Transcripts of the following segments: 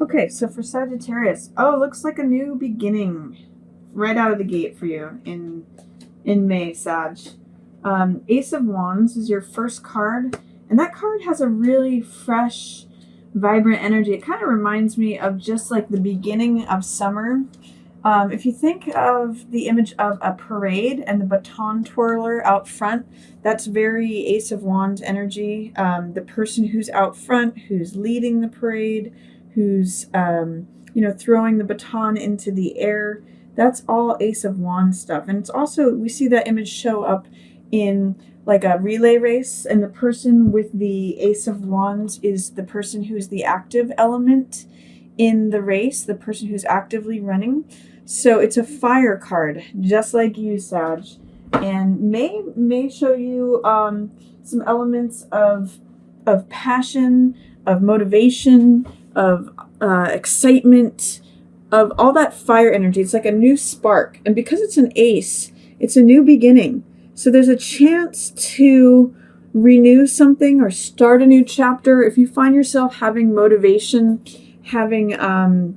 Okay, so for Sagittarius, oh, looks like a new beginning right out of the gate for you in May, Sag. Ace of Wands is your first card, and that card has a really fresh, vibrant energy. It kind of reminds me of just like the beginning of summer. If you think of the image of a parade and the baton twirler out front, that's very Ace of Wands energy. The person who's out front, who's leading the parade, who's throwing the baton into the air. That's all Ace of Wands stuff. And it's also, we see that image show up in like a relay race, and the person with the Ace of Wands is the person who's the active element in the race, the person who's actively running. So it's a fire card, just like you, Sag, and may show you some elements of passion, of motivation, of excitement, of all that fire energy. It's like a new spark, and because it's an ace, it's a new beginning. So there's a chance to renew something or start a new chapter. If you find yourself having motivation, having the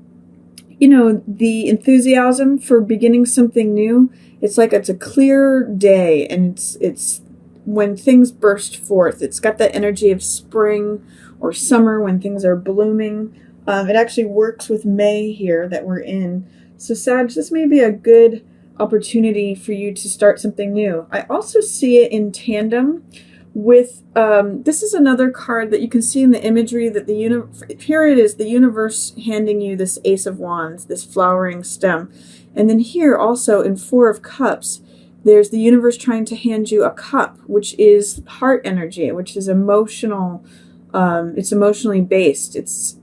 enthusiasm for beginning something new, it's like it's a clear day, and it's when things burst forth. It's got that energy of spring or summer when things are blooming. It actually works with May here that we're in. So Sag, this may be a good opportunity for you to start something new. I also see it in tandem with, this is another card that you can see in the imagery that here it is, the universe handing you this Ace of Wands, this flowering stem. And then here also in Four of Cups, there's the universe trying to hand you a cup, which is heart energy, which is emotional. It's emotionally based. It's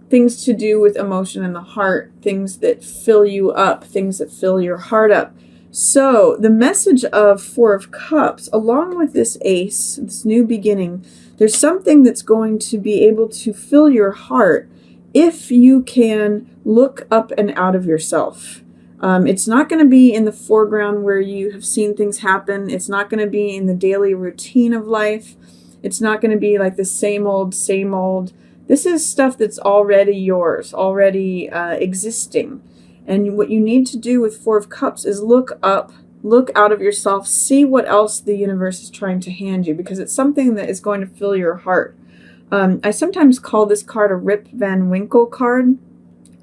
things to do with emotion in the heart, things that fill you up, things that fill your heart up. So the message of Four of Cups, along with this ace, this new beginning, there's something that's going to be able to fill your heart if you can look up and out of yourself. It's not going to be in the foreground where you have seen things happen. It's not going to be in the daily routine of life. It's not going to be like the same old, same old. This is stuff that's already yours, already existing. And what you need to do with Four of Cups is look up, look out of yourself, see what else the universe is trying to hand you, because it's something that is going to fill your heart. I sometimes call this card a Rip Van Winkle card,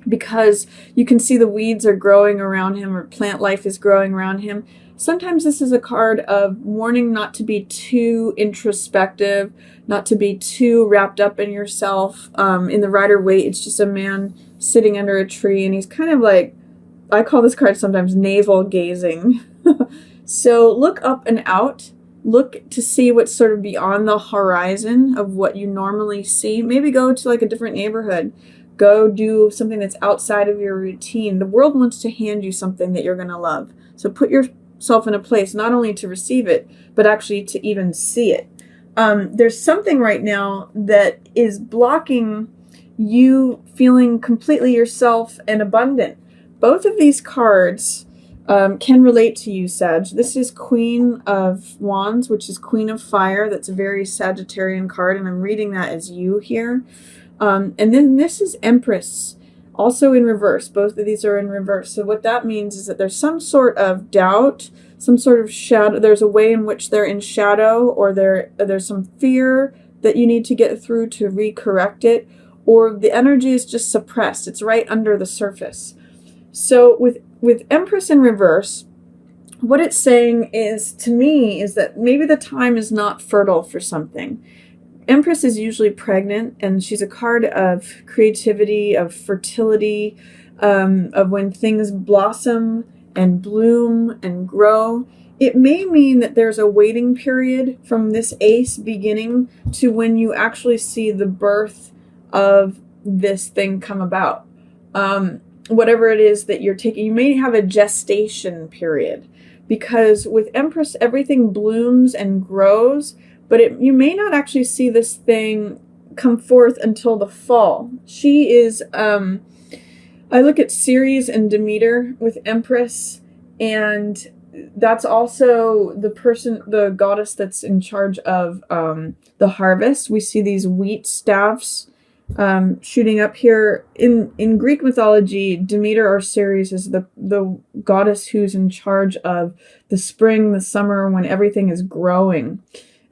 because you can see the weeds are growing around him, or plant life is growing around him. Sometimes this is a card of warning not to be too introspective, not to be too wrapped up in yourself. In the Rider-Waite, it's just a man sitting under a tree, and he's kind of like, I call this card sometimes navel gazing. So look up and out. Look to see what's sort of beyond the horizon of what you normally see. Maybe go to like a different neighborhood. Go do something that's outside of your routine. The world wants to hand you something that you're going to love. So put yourself in a place not only to receive it, but actually to even see it. There's something right now that is blocking you feeling completely yourself and abundant. Both of these cards can relate to you, Sag. This is Queen of Wands, which is Queen of Fire. That's a very Sagittarian card, and I'm reading that as you here. And then this is Empress, also in reverse. Both of these are in reverse. So what that means is that there's some sort of doubt, some sort of shadow. There's a way in which they're in shadow, or there's some fear that you need to get through to recorrect it, or the energy is just suppressed. It's right under the surface. So with Empress in reverse, what it's saying is, to me, is that maybe the time is not fertile for something. Empress is usually pregnant, and she's a card of creativity, of fertility, of when things blossom and bloom and grow. It may mean that there's a waiting period from this ace beginning to when you actually see the birth of this thing come about. Whatever it is that you're taking, you may have a gestation period, because with Empress, everything blooms and grows, but you may not actually see this thing come forth until the fall. She is, I look at Ceres and Demeter with Empress, and that's also the goddess that's in charge of the harvest. We see these wheat staffs shooting up here. In Greek mythology, Demeter or Ceres is the goddess who's in charge of the spring, the summer, when everything is growing.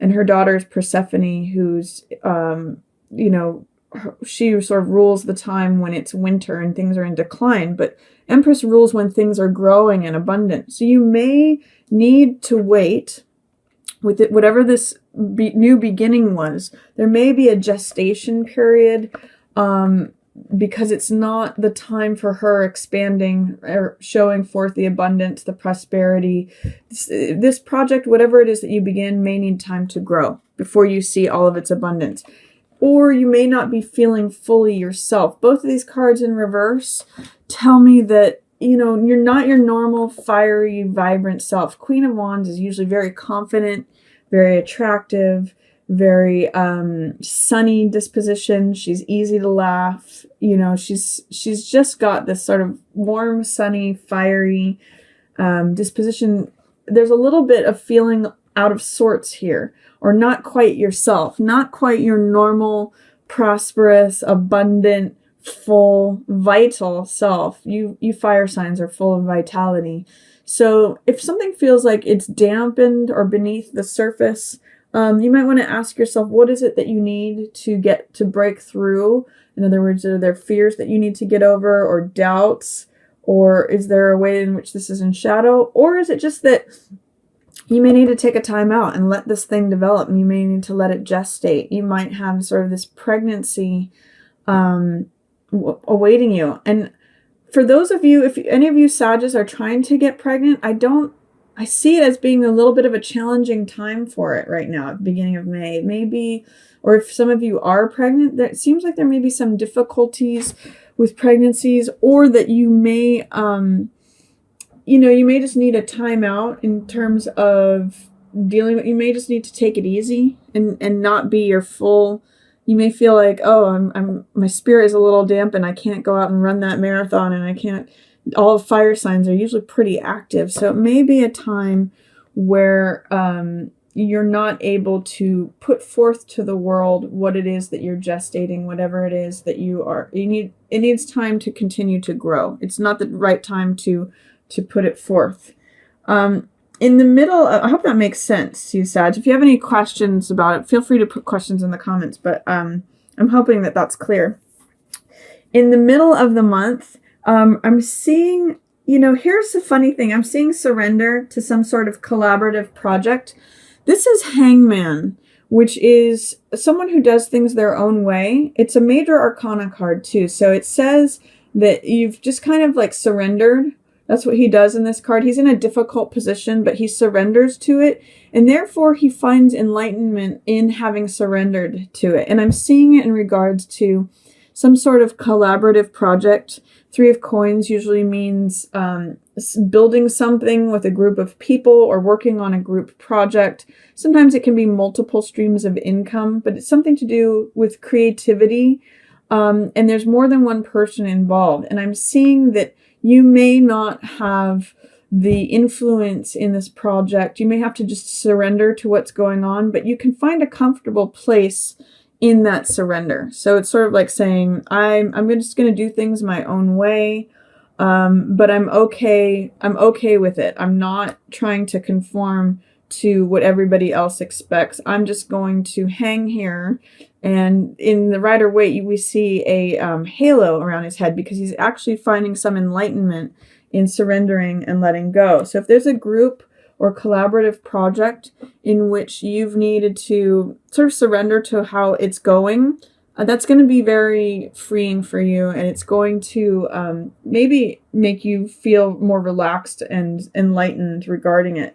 And her daughter is Persephone, who's, she sort of rules the time when it's winter and things are in decline. But Empress rules when things are growing and abundant. So you may need to wait with it, whatever this new beginning was. There may be a gestation period because it's not the time for her expanding or showing forth the abundance, the prosperity. This project, whatever it is that you begin, may need time to grow before you see all of its abundance. Or you may not be feeling fully yourself. Both of these cards in reverse tell me that, you're not your normal fiery, vibrant self. Queen of Wands is usually very confident, very attractive, very sunny disposition. She's easy to laugh. She's just got this sort of warm, sunny, fiery disposition. There's a little bit of feeling out of sorts here, or not quite yourself, not quite your normal, prosperous, abundant, full, vital self. You fire signs are full of vitality. So if something feels like it's dampened or beneath the surface, you might want to ask yourself, what is it that you need to break through? In other words, are there fears that you need to get over, or doubts? Or is there a way in which this is in shadow? Or is it just that you may need to take a time out and let this thing develop, and you may need to let it gestate? You might have sort of this pregnancy awaiting you. And for those of you, if any of you Sagittarius are trying to get pregnant, I see it as being a little bit of a challenging time for it right now at the beginning of May. Maybe, or if some of you are pregnant, it seems like there may be some difficulties with pregnancies, or that you may, you may just need a time out in terms of dealing with, you may just need to take it easy and not be your full. You may feel like, my spirit is a little damp and I can't go out and run that marathon, and I can't. All fire signs are usually pretty active. So it may be a time where you're not able to put forth to the world what it is that you're gestating, whatever it is that it needs time to continue to grow. It's not the right time to put it forth. In the middle, I hope that makes sense to you, Sag. If you have any questions about it, feel free to put questions in the comments, but I'm hoping that that's clear. In the middle of the month, I'm seeing, here's the funny thing. I'm seeing surrender to some sort of collaborative project. This is Hangman, which is someone who does things their own way. It's a major arcana card too. So it says that you've just kind of like surrendered. That's what he does in this card. He's in a difficult position, but he surrenders to it. And therefore, he finds enlightenment in having surrendered to it. And I'm seeing it in regards to some sort of collaborative project. 3 of Coins usually means building something with a group of people or working on a group project. Sometimes it can be multiple streams of income, but it's something to do with creativity. And there's more than one person involved. And I'm seeing that you may not have the influence in this project. You may have to just surrender to what's going on, but you can find a comfortable place in that surrender. So it's sort of like saying, I'm just going to do things my own way, but I'm okay with it. I'm not trying to conform to what everybody else expects. I'm just going to hang here. And in the Rider-Waite, we see a halo around his head because he's actually finding some enlightenment in surrendering and letting go. So if there's a group or collaborative project in which you've needed to sort of surrender to how it's going, that's going to be very freeing for you. And it's going to maybe make you feel more relaxed and enlightened regarding it.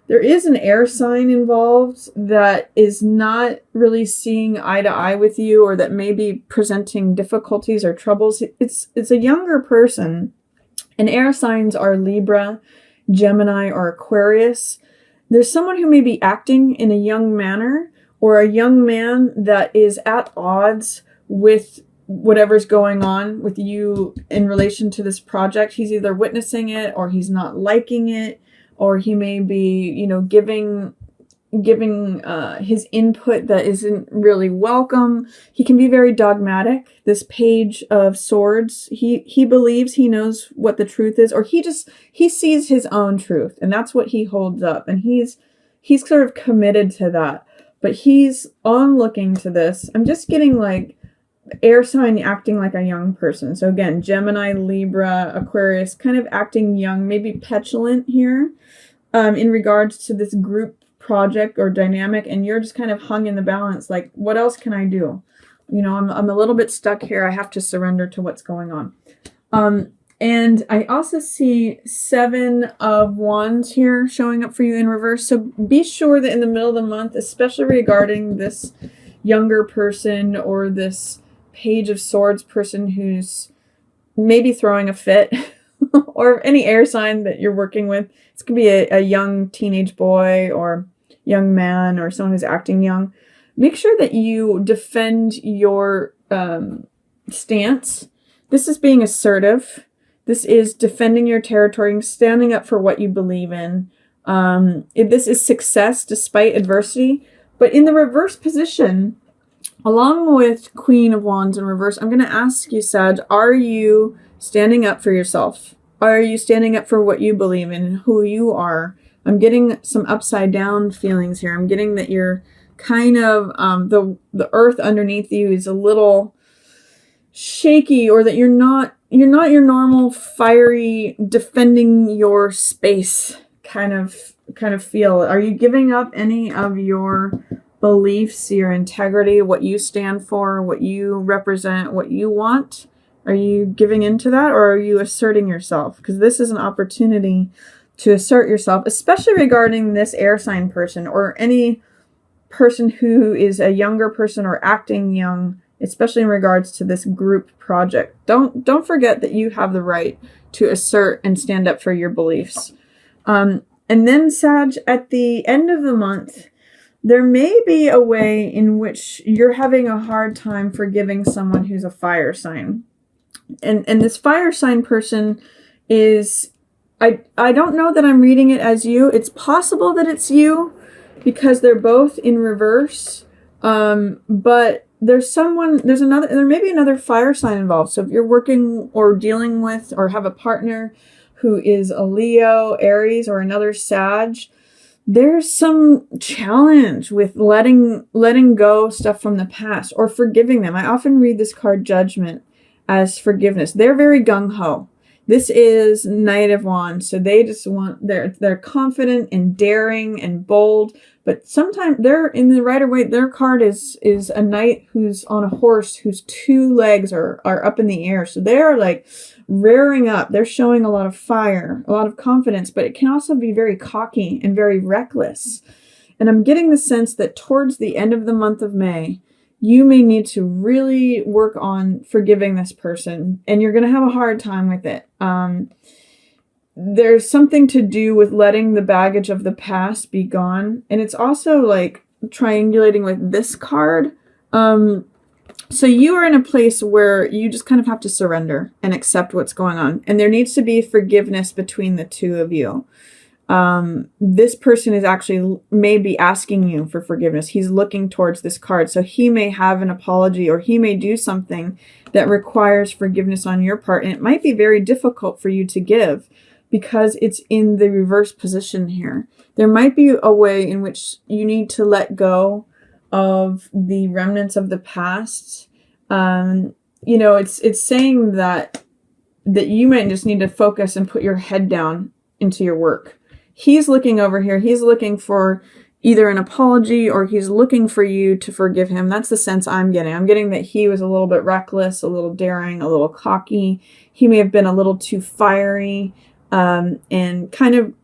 There is an air sign involved that is not really seeing eye to eye with you, or that may be presenting difficulties or troubles. It's a younger person, and air signs are Libra, Gemini, or Aquarius. There's someone who may be acting in a young manner, or a young man that is at odds with whatever's going on with you in relation to this project. He's either witnessing it, or he's not liking it, or he may be, giving giving his input that isn't really welcome. He can be very dogmatic. This Page of Swords, he believes he knows what the truth is, or he sees his own truth, and that's what he holds up, and he's sort of committed to that. But he's on looking to this. I'm just getting like air sign acting like a young person. So again, Gemini, Libra, Aquarius, kind of acting young, maybe petulant here in regards to this group project or dynamic, and you're just kind of hung in the balance. Like, what else can I do? You know, I'm a little bit stuck here. I have to surrender to what's going on. And I also see 7 of Wands here showing up for you in reverse. So be sure that in the middle of the month, especially regarding this younger person or this Page of Swords person who's maybe throwing a fit, or any air sign that you're working with. This could be a young teenage boy or young man or someone who's acting young. Make sure that you defend your stance. This is being assertive. This is defending your territory, standing up for what you believe in. This is success despite adversity. But in the reverse position, along with Queen of Wands in reverse, I'm going to ask you, Sag, are you standing up for yourself? Are you standing up for what you believe in, who you are? I'm getting some upside down feelings here. I'm getting that you're kind of, the earth underneath you is a little shaky, or that you're not your normal fiery, defending your space kind of feel. Are you giving up any of your beliefs, your integrity, what you stand for, what you represent, what you want? Are you giving into that, or are you asserting yourself? Because this is an opportunity to assert yourself, especially regarding this air sign person or any person who is a younger person or acting young, especially in regards to this group project. Don't forget that you have the right to assert and stand up for your beliefs. And then, Sag, at the end of the month, there may be a way in which you're having a hard time forgiving someone who's a fire sign. And this fire sign person is, I don't know that I'm reading it as you. It's possible that it's you because they're both in reverse. But there may be another fire sign involved. So if you're working or dealing with or have a partner who is a Leo, Aries, or another Sag, there's some challenge with letting go stuff from the past or forgiving them. I often read this card Judgment as forgiveness. They're very gung-ho. This is Knight of Wands, so they just want, they're confident and daring and bold, but sometimes they're in the Rider-Waite. Their card is a knight who's on a horse whose 2 legs are up in the air. So they're like rearing up. They're showing a lot of fire, a lot of confidence, but it can also be very cocky and very reckless. And I'm getting the sense that towards the end of the month of May, you may need to really work on forgiving this person, and you're going to have a hard time with it. There's something to do with letting the baggage of the past be gone. And it's also like triangulating with this card. So you are in a place where you just kind of have to surrender and accept what's going on. And there needs to be forgiveness between the two of you. This person is actually maybe asking you for forgiveness. He's looking towards this card. So he may have an apology, or he may do something that requires forgiveness on your part. And it might be very difficult for you to give because it's in the reverse position here. There might be a way in which you need to let go of the remnants of the past. It's saying that you might just need to focus and put your head down into your work. He's looking over here. He's looking for either an apology, or he's looking for you to forgive him. That's the sense I'm getting. I'm getting that he was a little bit reckless, a little daring, a little cocky. He may have been a little too fiery, and I'm kind of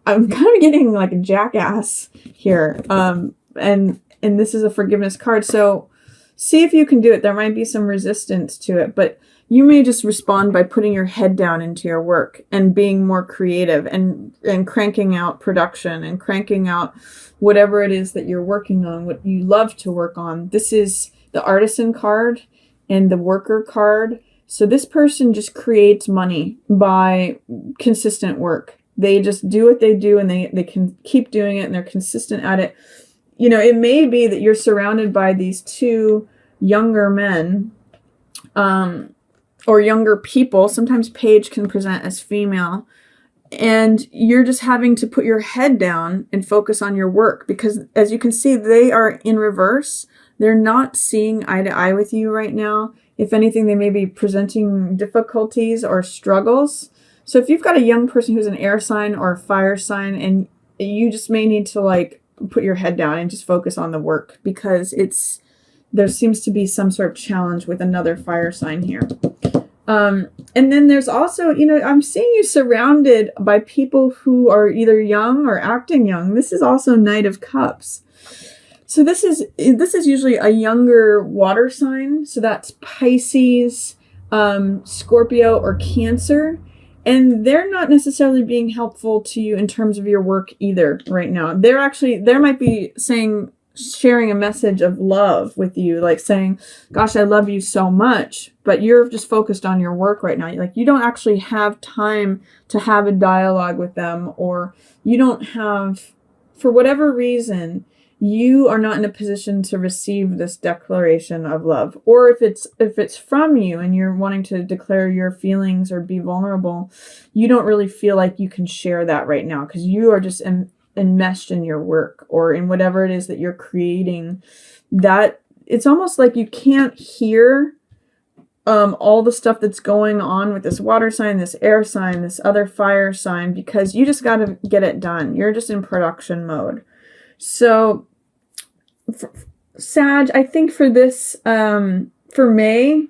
getting like a jackass here. And this is a forgiveness card. So see if you can do it. There might be some resistance to it, but you may just respond by putting your head down into your work and being more creative and cranking out production and cranking out whatever it is that you're working on, what you love to work on. This is the artisan card and the worker card. So this person just creates money by consistent work. They just do what they do, and they can keep doing it, and they're consistent at it. you know, it may be that you're surrounded by these two younger men, or younger people. Sometimes Page can present as female, and you're just having to put your head down and focus on your work, because as you can see, they are in reverse. They're not seeing eye to eye with you right now. If anything, they may be presenting difficulties or struggles. So if you've got a young person who's an air sign or a fire sign, and you just may need to like put your head down and just focus on the work, because there seems to be some sort of challenge with another fire sign here. And then there's also, you know, I'm seeing you surrounded by people who are either young or acting young. This is also Knight of Cups. So this is usually a younger water sign. So that's Pisces, Scorpio, or Cancer. And they're not necessarily being helpful to you in terms of your work either right now. They might be sharing a message of love with you, like saying, gosh, I love you so much, but you're just focused on your work right now. Like, you don't actually have time to have a dialogue with them, or you don't have, for whatever reason, you are not in a position to receive this declaration of love. Or if it's from you and you're wanting to declare your feelings or be vulnerable, you don't really feel like you can share that right now, because you are just enmeshed in your work or in whatever it is that you're creating. That it's almost like you can't hear all the stuff that's going on with this water sign, this air sign, this other fire sign, because you just got to get it done. You're just in production mode. So Sag, I think for this, for May,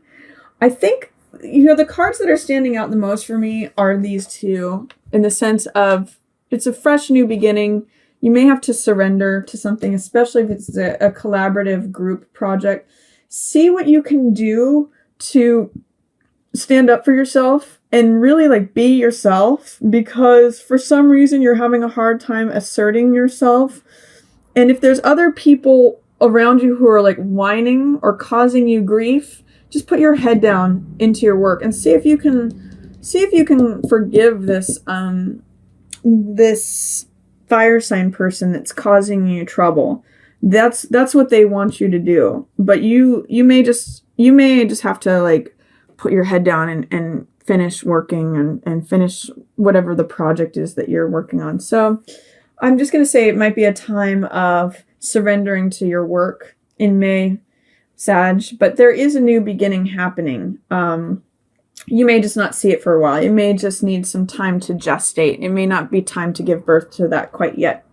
I think, you know, the cards that are standing out the most for me are these two, in the sense of it's a fresh new beginning. You may have to surrender to something, especially if it's a collaborative group project. See what you can do to stand up for yourself and really like be yourself, because for some reason you're having a hard time asserting yourself. And if there's other people around you who are like whining or causing you grief, just put your head down into your work and see if you can forgive this fire sign person that's causing you trouble. That's what they want you to do. But you may just have to like put your head down and finish working and finish whatever the project is that you're working on. So I'm just going to say it might be a time of surrendering to your work in May, Sag, but there is a new beginning happening. You may just not see it for a while. It may just need some time to gestate. It may not be time to give birth to that quite yet.